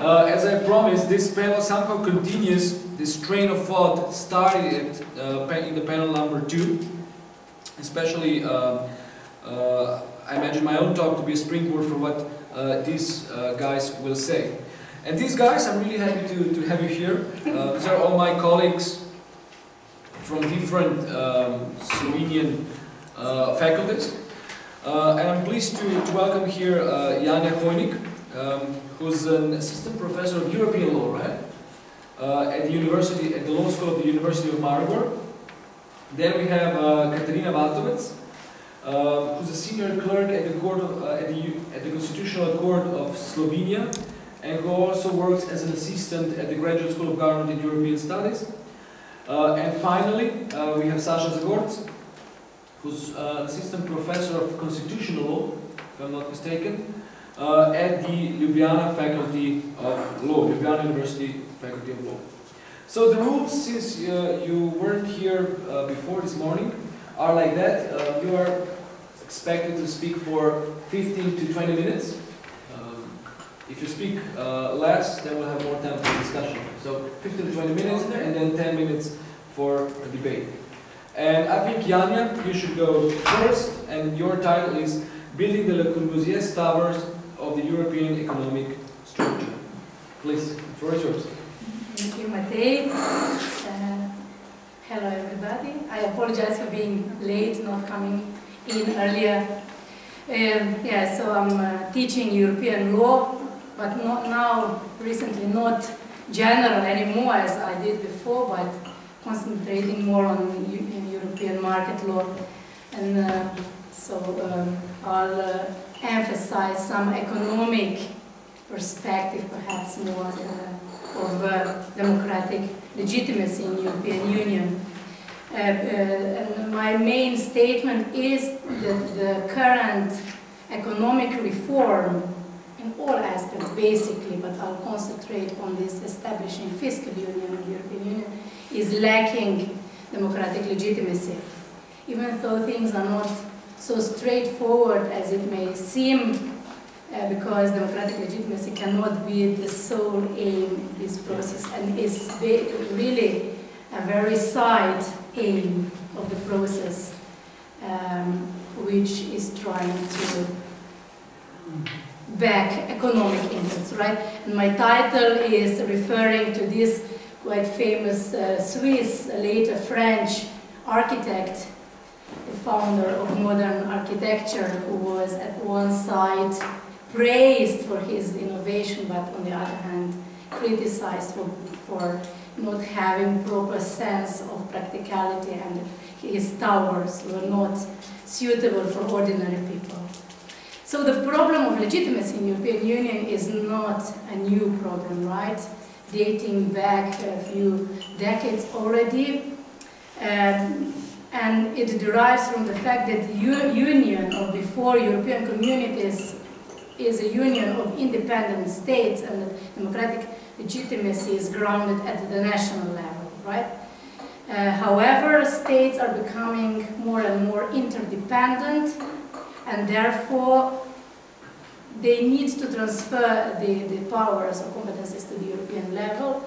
As I promised, this panel somehow continues this train of thought started in the panel number 2. Especially, I imagine my own talk to be a springboard for what these guys will say. And these guys, I'm really happy to have you here. These are all my colleagues from different Slovenian faculties. And I'm pleased to welcome here Janja Hojnik, who's an assistant professor of European law, right? At the law school of the University of Maribor. Then we have Katarina Vatovec, who's a senior clerk at the court of, at the Constitutional Court of Slovenia, and who also works as an assistant at the Graduate School of Government and European Studies. And finally, we have Sasha Zagorc, who's an assistant professor of constitutional law, if I'm not mistaken, at the Ljubljana Faculty of Law, Ljubljana University Faculty of Law. So the rules, since you weren't here before this morning, are like that. You are expected to speak for 15 to 20 minutes. If you speak less, then we'll have more time for discussion. So 15 to 20 minutes, and then 10 minutes for a debate. And I think, Janja, you should go first, and your title is Building the Le Corbusier's Towers of the European Economic Structure. Please, the floor is yours. Thank you, Matej. Hello, everybody. I apologize for being late, not coming in earlier. Yeah, so I'm teaching European law, but not now, recently, not general anymore as I did before, but concentrating more on European market law. And I'll emphasize some economic perspective, perhaps more of democratic legitimacy in the European Union. And my main statement is that the current economic reform in all aspects, basically, but I'll concentrate on this establishing fiscal union of the European Union, is lacking democratic legitimacy. Even though things are not so straightforward as it may seem, because democratic legitimacy cannot be the sole aim of this process, and is really a very side aim of the process, which is trying to back economic interests, right? And my title is referring to this quite famous Swiss, later French architect, the founder of modern architecture, who was at one side praised for his innovation, but on the other hand criticized for not having proper sense of practicality, and his towers were not suitable for ordinary people. So the problem of legitimacy in the European Union is not a new problem, right? Dating back a few decades already. And it derives from the fact that the Union, or before European communities, is a union of independent states, and that democratic legitimacy is grounded at the national level, right? However, states are becoming more and more interdependent, and therefore they need to transfer the powers or competences to the European level.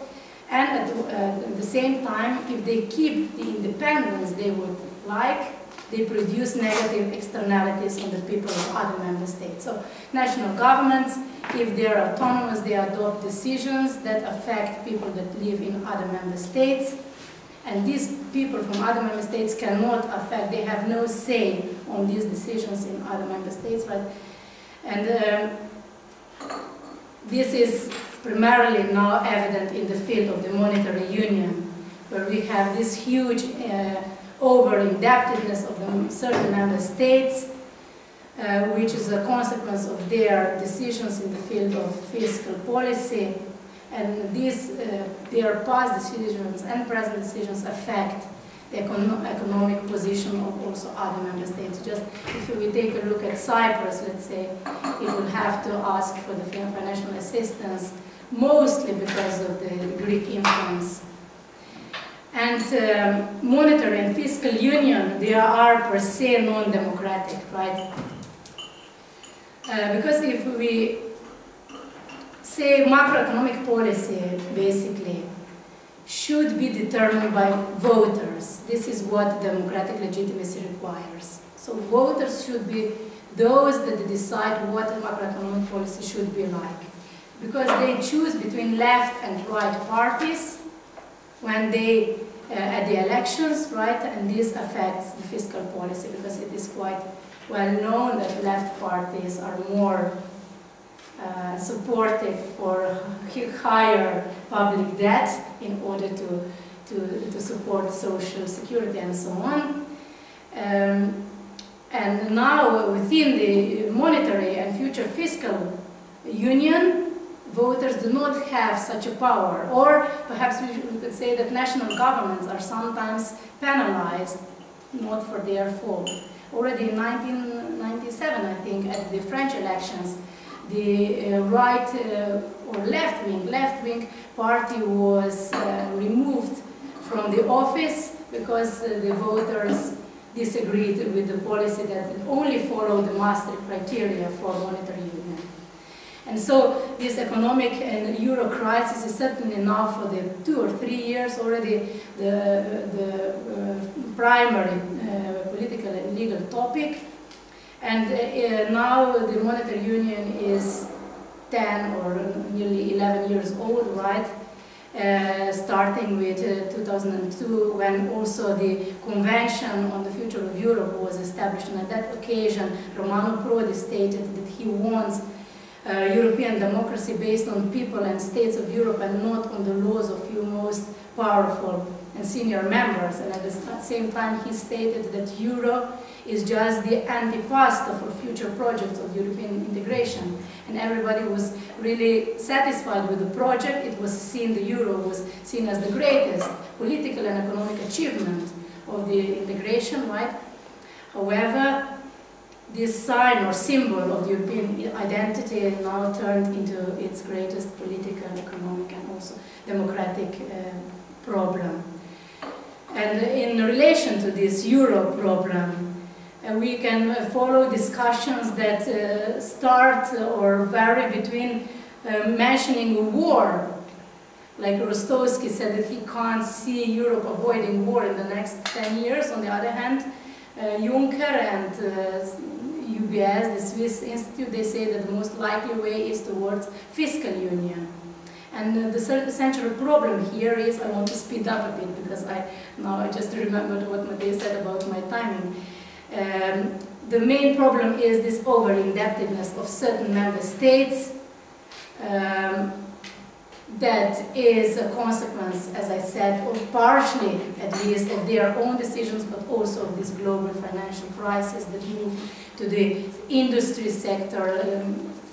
And at the same time, if they keep the independence they would like, they produce negative externalities on the people of other member states. So national governments, if they are autonomous, they adopt decisions that affect people that live in other member states. And these people from other member states cannot affect, they have no say on these decisions in other member states, right? And this is primarily now evident in the field of the monetary union, where we have this huge over-indebtedness of certain member states, which is a consequence of their decisions in the field of fiscal policy. And these, their past decisions and present decisions affect the economic position of also other member states. Just if we take a look at Cyprus, let's say, it will have to ask for the financial assistance, mostly because of the Greek influence. And monetary and fiscal union, they are per se non-democratic, right? Because if we say macroeconomic policy basically should be determined by voters. This is what democratic legitimacy requires. So voters should be those that decide what a macroeconomic policy should be like. Because they choose between left and right parties when they, at the elections, right? And this affects the fiscal policy because it is quite well known that left parties are more supportive for higher public debt in order to support social security and so on. And now within the monetary and future fiscal union, voters do not have such a power, or perhaps we could say that national governments are sometimes penalized, not for their fault. Already in 1997, I think, at the French elections, the right or left-wing party was removed from the office because the voters disagreed with the policy that only followed the Maastricht criteria for monetary union. And so this economic and euro crisis is certainly now for the 2 or 3 years already the primary political and legal topic. And now the monetary union is 10 or nearly 11 years old, right? Starting with 2002, when also the Convention on the Future of Europe was established. And at that occasion, Romano Prodi stated that he wants European democracy based on people and states of Europe and not on the laws of few most powerful and senior members. And at the same time, he stated that Euro is just the antipasta for future projects of European integration. And everybody was really satisfied with the project. It was seen, the Euro was seen as the greatest political and economic achievement of the integration, right? However, this sign or symbol of the European identity now turned into its greatest political, economic, and also democratic problem. And in relation to this Euro problem, we can follow discussions that start or vary between mentioning a war. Like Rostowski said that he can't see Europe avoiding war in the next 10 years. On the other hand, Juncker and UBS, the Swiss Institute, they say that the most likely way is towards fiscal union. And the central problem here is, I want to speed up a bit because now I just remembered what Matej said about my timing. The main problem is this over-indebtedness of certain member states that is a consequence, as I said, of partially, at least, of their own decisions, but also of this global financial crisis that moved to the industry sector,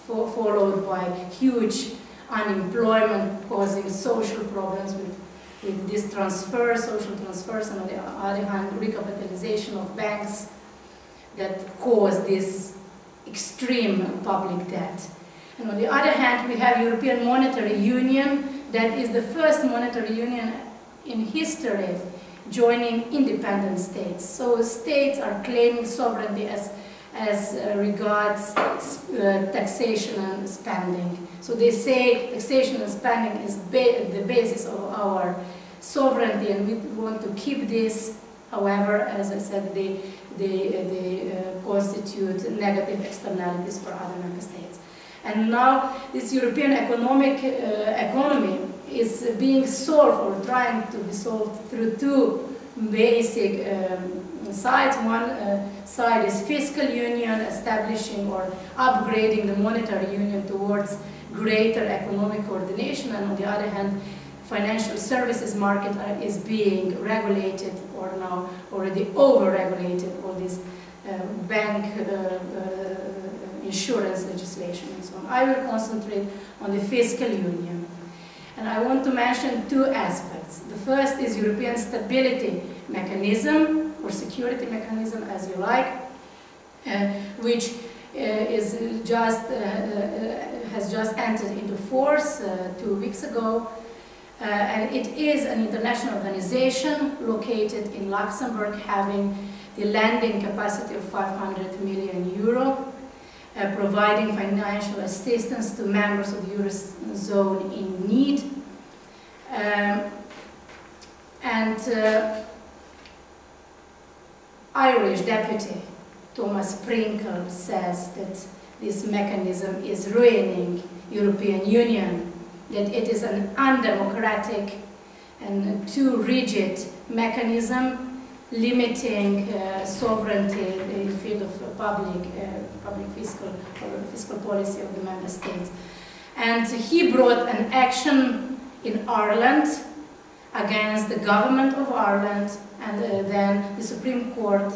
followed by huge unemployment, causing social problems with this transfer, social transfers, and on the other hand, recapitalization of banks that caused this extreme public debt. And on the other hand, we have European Monetary Union, that is the first monetary union in history joining independent states. So states are claiming sovereignty as regards taxation and spending. So they say taxation and spending is the basis of our sovereignty, and we want to keep this. However, as I said, they constitute negative externalities for other member states. And now this European economy is being solved or trying to be solved through two basic sides. One side is fiscal union, establishing or upgrading the monetary union towards greater economic coordination, and on the other hand, financial services market is being regulated, or now already over-regulated, all this bank insurance legislation and so on. I will concentrate on the fiscal union. And I want to mention two aspects. The first is European stability mechanism, or security mechanism, as you like, which has just entered into force 2 weeks ago. And it is an international organization located in Luxembourg, having the lending capacity of 500 million euro. providing financial assistance to members of the Eurozone in need. Irish Deputy Thomas Sprinkle says that this mechanism is ruining European Union, that it is an undemocratic and too rigid mechanism limiting sovereignty in the field of public fiscal policy of the member states. And he brought an action in Ireland against the government of Ireland, and then the Supreme Court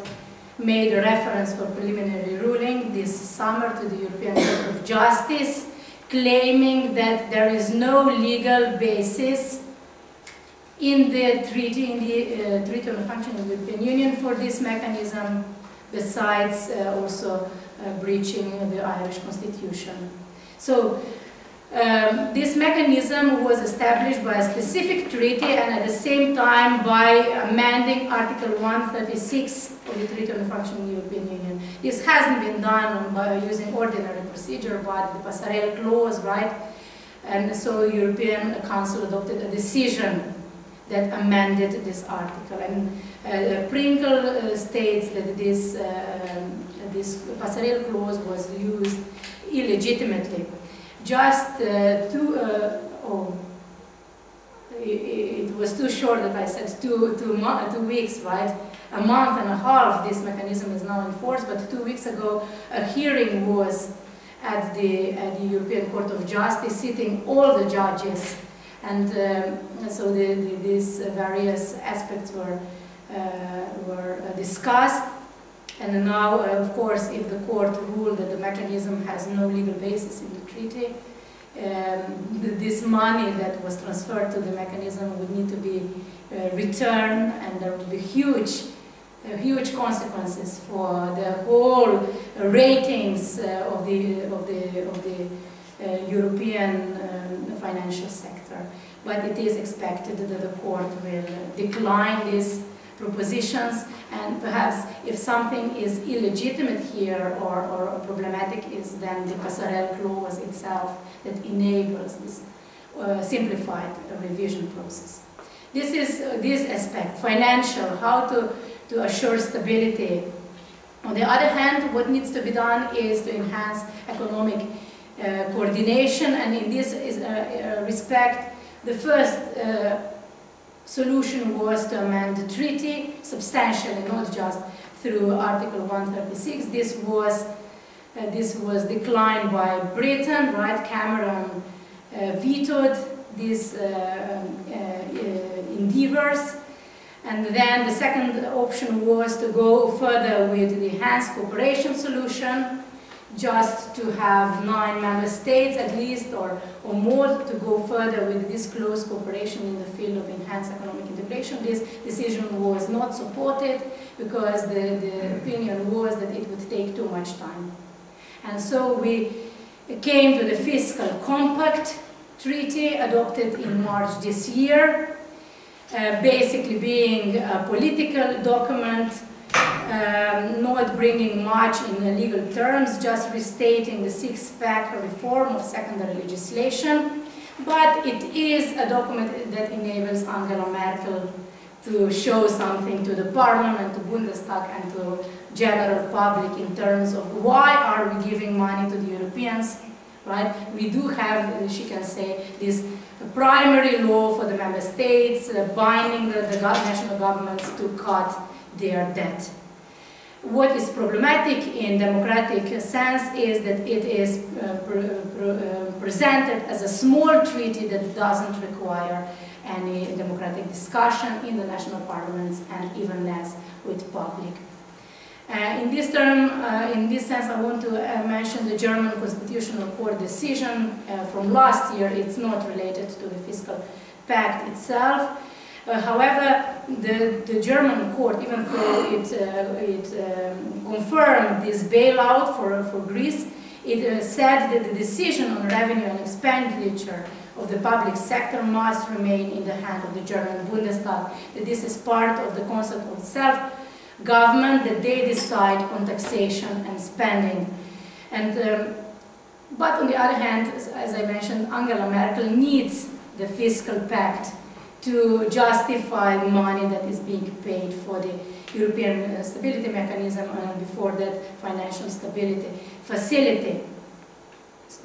made a reference for preliminary ruling this summer to the European Court of Justice, claiming that there is no legal basis in the treaty, Treaty on the Functioning of the European Union for this mechanism, besides also breaching the Irish Constitution. So this mechanism was established by a specific treaty and at the same time by amending Article 136 of the Treaty on the Functioning of the European Union. This hasn't been done by using ordinary procedure, but the Passerelle clause, right? And so the European Council adopted a decision that amended this article. And Sprinkle states that this Passerelle clause was used illegitimately. Just it was too short that I said 2 weeks, right? A month and a half this mechanism is now in force, but 2 weeks ago a hearing was at the European Court of Justice, sitting all the judges, and so these various aspects were discussed. And now, of course, if the court ruled that the mechanism has no legal basis in the treaty, this money that was transferred to the mechanism would need to be returned, and there would be huge consequences for the whole ratings of the European financial sector. But it is expected that the court will decline these propositions, and perhaps if something is illegitimate here or problematic is then the Passerelle clause itself that enables this simplified revision process. This is this aspect, financial, how to assure stability. On the other hand, what needs to be done is to enhance economic coordination, and in this respect, the first solution was to amend the treaty substantially, not just through Article 136. This was declined by Britain, right? Cameron vetoed these endeavors. And then the second option was to go further with the enhanced cooperation solution, just to have 9 member states at least or more to go further with this close cooperation in the field of enhanced economic integration. This decision was not supported because the opinion was that it would take too much time. And so we came to the Fiscal Compact Treaty adopted in March this year, basically being a political document, not bringing much in legal terms, just restating the six-pack reform of secondary legislation. But it is a document that enables Angela Merkel to show something to the Parliament, to Bundestag, and to general public in terms of why are we giving money to the Europeans, right? We do have, she can say, this primary law for the member states, binding the national governments to cut their debt. What is problematic in democratic sense is that it is presented as a small treaty that doesn't require any democratic discussion in the national parliaments and even less with public. In this sense, I want to mention the German Constitutional Court decision from last year. It's not related to the fiscal pact itself. However, the German court, even though it confirmed this bailout for Greece, it said that the decision on revenue and expenditure of the public sector must remain in the hand of the German Bundestag, that this is part of the concept of self-government, that they decide on taxation and spending. And but on the other hand, as I mentioned, Angela Merkel needs the fiscal pact to justify money that is being paid for the European Stability Mechanism and before that Financial Stability Facility.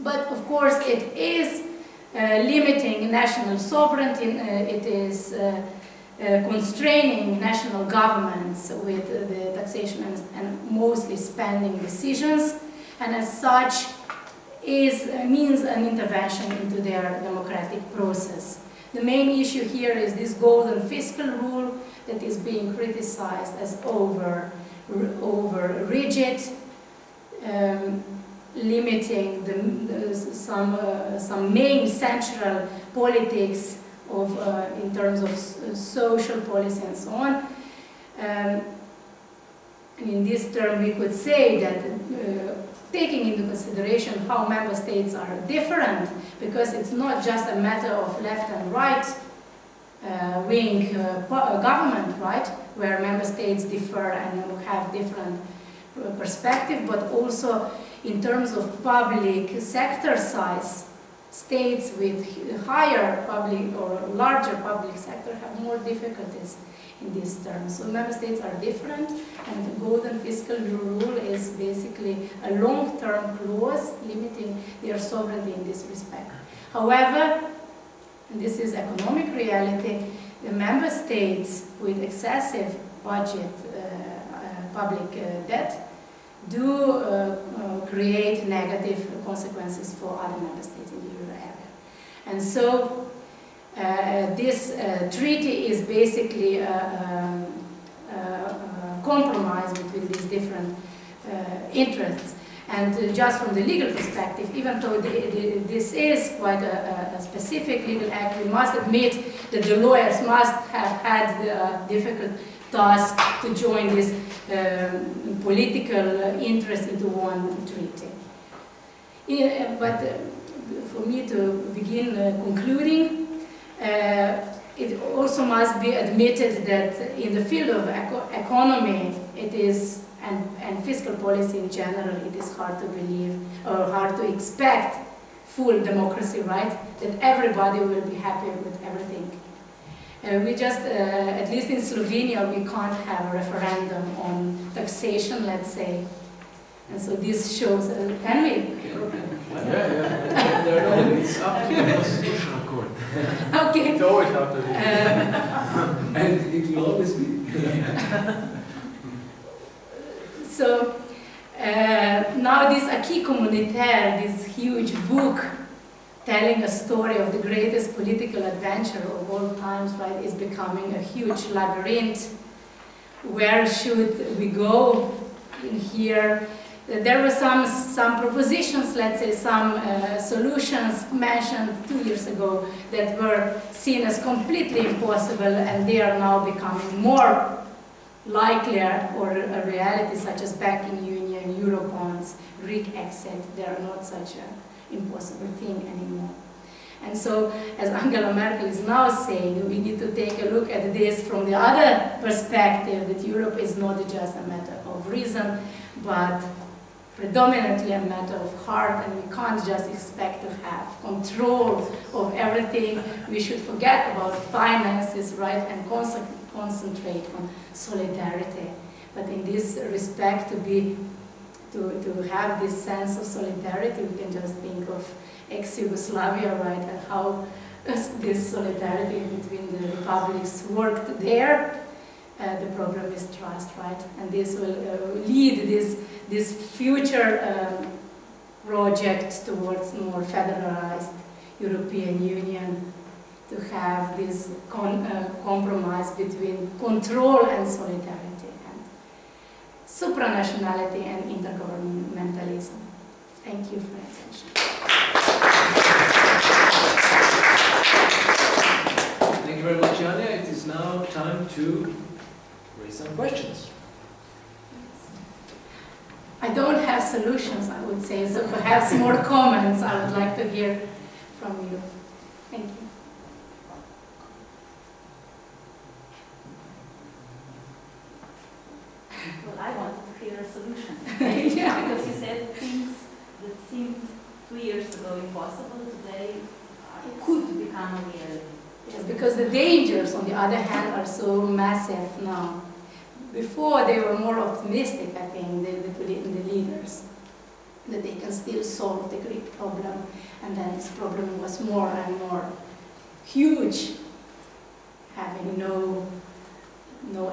But of course it is limiting national sovereignty, it is constraining national governments with the taxation and mostly spending decisions, and as such means an intervention into their democratic process. The main issue here is this golden fiscal rule that is being criticized as over rigid, limiting some main central politics of in terms of social policy and so on. And in this term, we could say that taking into consideration how member states are different, because it's not just a matter of left and right wing government, right, where member states differ and have different perspective, but also in terms of public sector size, states with higher public or larger public sector have more difficulties in these terms. So member states are different, and the golden fiscal rule is basically a long-term clause limiting their sovereignty in this respect. However, and this is economic reality, the member states with excessive budget public debt do create negative consequences for other member states in the euro area. And so this treaty is basically a compromise between these different interests. And just from the legal perspective, even though this is quite a specific legal act, we must admit that the lawyers must have had the difficult task to join this political interest into one treaty. But for me to begin concluding, it also must be admitted that in the field of economy, it is, and fiscal policy in general, it is hard to believe or hard to expect full democracy, right? That everybody will be happy with everything. We just, at least in Slovenia, we can't have a referendum on taxation, let's say. And so this shows, can we? Yeah. It's up to the constitutional court. Okay. It's always up to the and it will always be. So now this acquis communautaire, this huge book telling a story of the greatest political adventure of all times, right, is becoming a huge labyrinth. Where should we go in here? There were some propositions, let's say some solutions mentioned 2 years ago that were seen as completely impossible, and they are now becoming more likelier or a reality, such as banking union, Eurobonds, Greek exit. They are not such an impossible thing anymore. And so, as Angela Merkel is now saying, we need to take a look at this from the other perspective, that Europe is not just a matter of reason, but predominantly a matter of heart, and we can't just expect to have control of everything. We should forget about finances, right, and concentrate on solidarity. But in this respect, to have this sense of solidarity, we can just think of ex-Yugoslavia, right, and how this solidarity between the republics worked there. The problem is trust, right, and this will lead this future project towards more federalized European Union, to have this compromise between control and solidarity, and supranationality and intergovernmentalism. Thank you for your attention. Thank you very much, Anja. It is now time to raise some questions. I don't have solutions, I would say, so perhaps more comments I would like to hear from you. Thank you. Well, I wanted to hear a solution. Yeah. Because you said things because the dangers, on the other hand, are so massive now. Before, they were more optimistic, I think, the leaders, that they can still solve the Greek problem, and then this problem was more and more huge, having no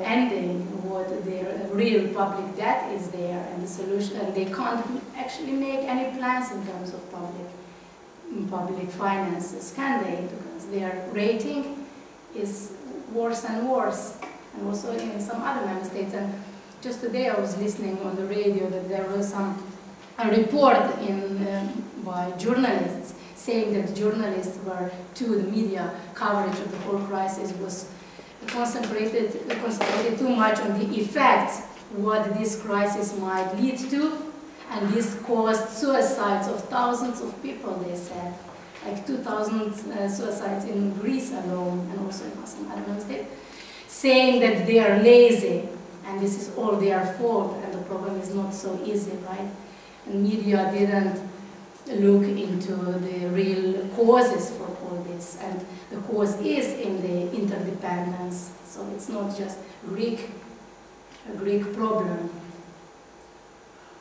ending, what their real public debt is there, and the solution, and they can't actually make any plans in terms of public finances, can they? Because their rating is worse and worse, and also in some other member states. And just today I was listening on the radio that there was a report by journalists saying that journalists were, the media coverage of the whole crisis was concentrated too much on the effects, what this crisis might lead to, and this caused suicides of thousands of people, they said, like 2,000 suicides in Greece alone, and also in some other member states, saying that they are lazy, and this is all their fault, and the problem is not so easy, right? And media didn't look into the real causes for all this, and the cause is in the interdependence, so it's not just a Greek problem.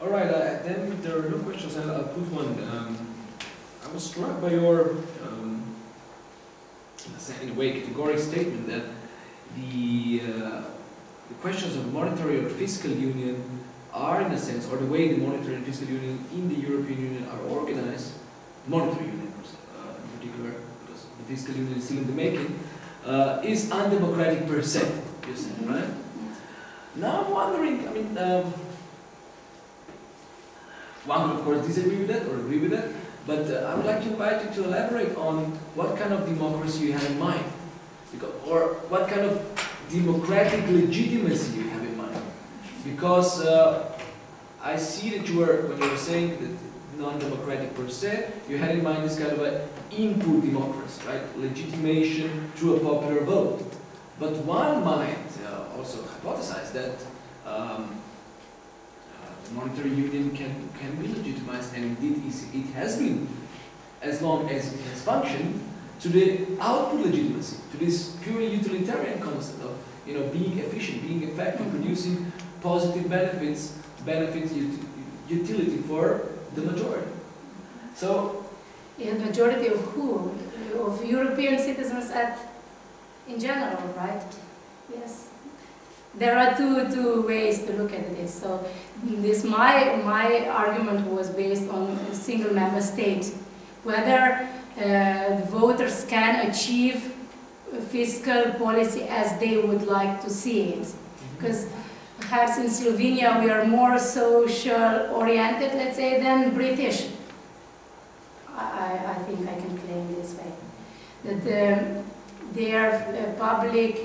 All right, then there are no questions. I'll put one. I was struck by your, in a way, categorical statement that the questions of monetary or fiscal union are, in a sense, or the way the monetary and fiscal union in the European Union are organized, monetary union in particular, because the fiscal union is still in the making, is undemocratic per se, you said, right? Now I'm wondering, I mean, one would of course disagree with that or agree with that, but I would like to invite you to elaborate on what kind of democracy you have in mind, or what kind of democratic legitimacy you have in mind. Because I see that when you were saying that non-democratic per se, you had in mind this kind of an input democracy, right? Legitimation through a popular vote. But one might also hypothesize that the monetary union can be legitimized, and indeed it has been, as long as it has functioned, to the output legitimacy, to this purely utilitarian concept of being efficient, being effective, producing positive benefits, utility for the majority. So, yeah, majority of who? Of European citizens in general, right? Yes. There are two ways to look at this. So, my argument was based on a single member state, whether the voters can achieve fiscal policy as they would like to see it. Because perhaps in Slovenia we are more social oriented, let's say, than British. I think I can claim this way. That their public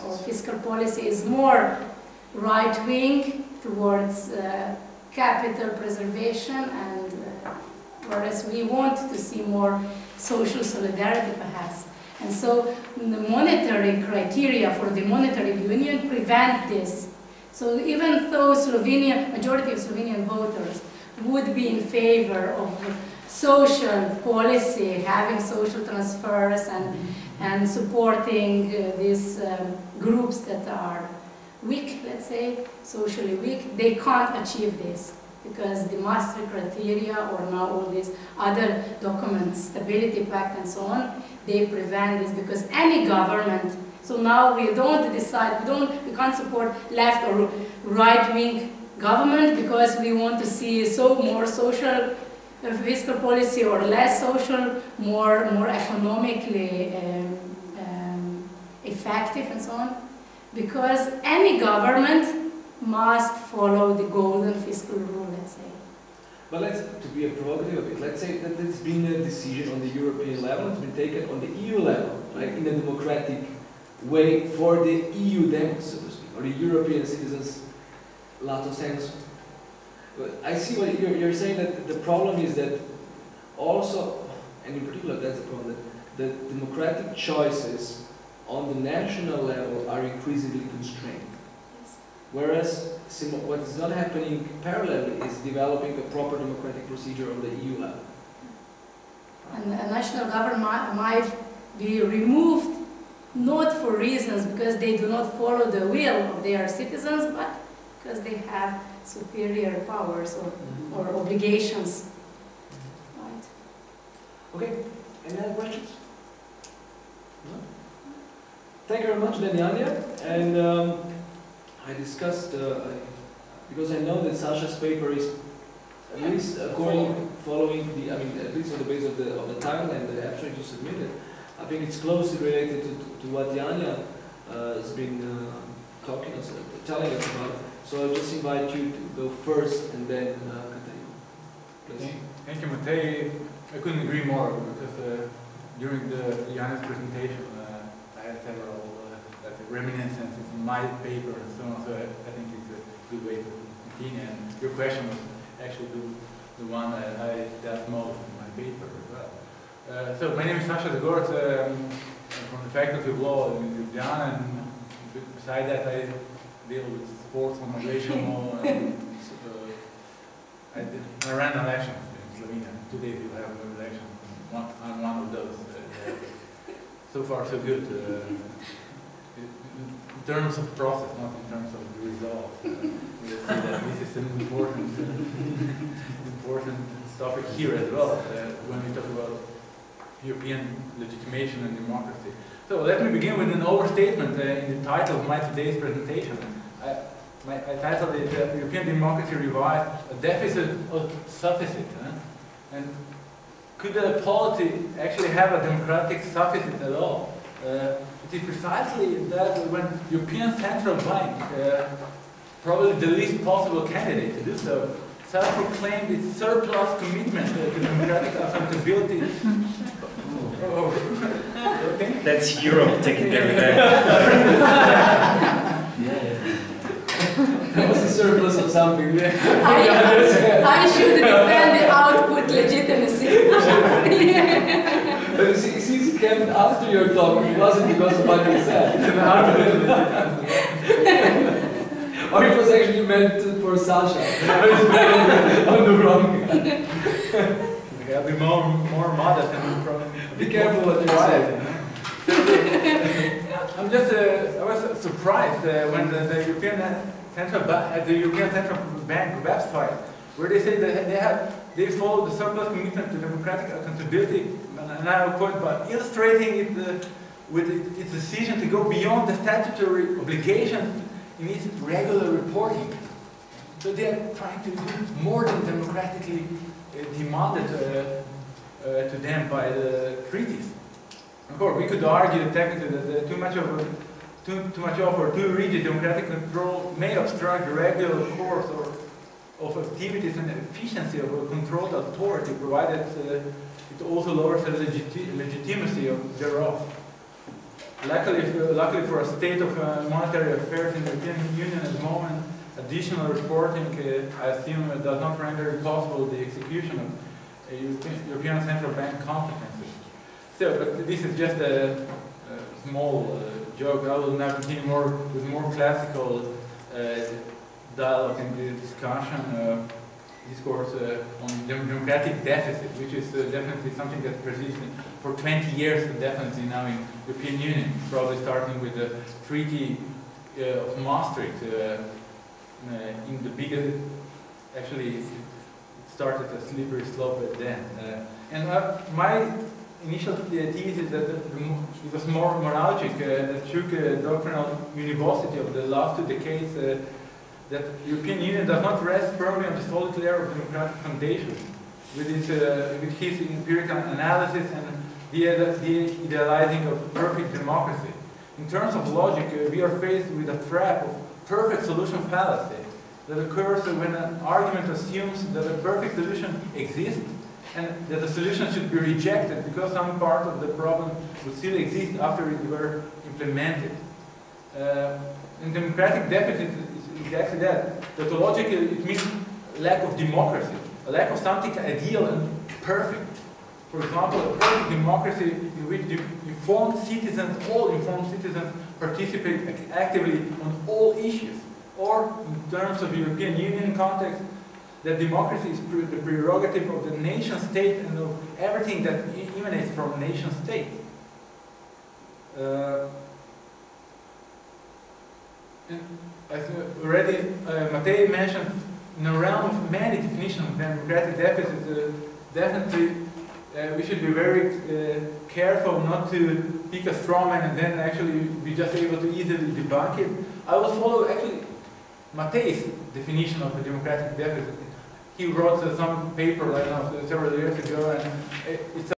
or fiscal policy is more right-wing towards capital preservation, and whereas we want to see more social solidarity perhaps. And so the monetary criteria for the monetary union prevent this. So even though majority of Slovenian voters would be in favor of social policy, having social transfers and supporting these groups that are weak, let's say, socially weak, they can't achieve this because the Maastricht criteria, or now all these other documents, Stability Pact and so on, they prevent this because any government, so now we don't decide, we can't support left or right-wing government because we want to see more social fiscal policy or less social, more economically effective and so on, because any government must follow the golden fiscal rule, let's say. But to be a provocative a bit, let's say that there's been a decision on the European level, it's been taken on the EU level, like in a democratic way for the EU them, so to speak, or the European citizens, lato sensu. I see what you're saying, that the problem is that also, and in particular that's the problem, that the democratic choices on the national level are increasingly constrained. Yes. Whereas what is not happening parallelly is developing a proper democratic procedure on the EU level. And a national government might be removed not for reasons because they do not follow the will of their citizens, but because they have superior powers or obligations. Right. Okay, any other questions? No? Thank you very much, Daniela. And I discussed, because I know that Sasha's paper is at least following the, at least on the basis of the title and the abstract you submitted, I think it's closely related to what Janja has been telling us about. So I'll just invite you to go first and then continue. Please. Thank you, Matej. I couldn't agree more because during Janja's presentation I had several reminiscences in my paper and so on, so I think it's a good way to continue. And your question was actually the one that I dealt most in my paper as well. So my name is Sasha LegArg, from the Faculty of Law in Ljubljana, and beside that I deal with sports and migration law, and I ran elections in Slovenia. Today we'll have an election. I'm one of those. So far so good. In terms of process, not in terms of the result. We see that this is an important topic here as well, when we talk about European legitimation and democracy. So let me begin with an overstatement in the title of my today's presentation. I titled it European Democracy Revised, a Deficit of Sufficit. And could a polity actually have a democratic sufficit at all? It is precisely that when European Central Bank, probably the least possible candidate to do so, self-proclaimed its surplus commitment to democratic accountability. Okay. That's Europe taking their revenge. That was a surplus of something. I should defend the output legitimacy. But you see, it came after your talk. It wasn't because of what you said. Or it was actually meant for Sasha. On the wrong. Okay, I'll be more modest and probably. Be careful what you say. I'm just, I was surprised when the European Central Bank website, where they say that they follow the surplus commitment to democratic accountability, and I will quote, by illustrating it with its decision to go beyond the statutory obligations in its regular reporting. So they are trying to do more than democratically demanded to them by the treaties. Of course, we could argue technically that too much of or too rigid democratic control may obstruct the regular course of activities and efficiency of a controlled authority, provided it also lowers the legitimacy thereof. Luckily for a state of monetary affairs in the European Union at the moment, additional reporting, I assume, does not render it possible the execution of European Central Bank competences. So, but this is just a small joke. I will now continue with more classical dialogue and the discourse on democratic deficit, which is definitely something that persists for 20 years, definitely now in the European Union, probably starting with the Treaty of Maastricht. In the biggest, actually, it started a slippery slope at then. And my initial thesis is that it was more moralgic, that took doctrinal university of the last 2 decades, that the European Union does not rest firmly on the solid layer of democratic foundation, with his empirical analysis and the idealizing of perfect democracy. In terms of logic, we are faced with a trap of perfect solution fallacy that occurs when an argument assumes that a perfect solution exists and that the solution should be rejected because some part of the problem would still exist after it were implemented. In democratic deficit, it's exactly that. Tautologically, it means lack of democracy, a lack of something ideal and perfect. For example, a perfect democracy in which informed citizens, all informed citizens, participate actively on all issues. Or, in terms of European Union context, that democracy is the prerogative of the nation state and of everything that emanates from nation state. As already Matej mentioned, in the realm of many definitions of democratic deficit, definitely we should be very careful not to pick a straw man and then actually be just able to easily debunk it. I will follow actually Matej's definition of a democratic deficit. He wrote some paper several years ago, and it's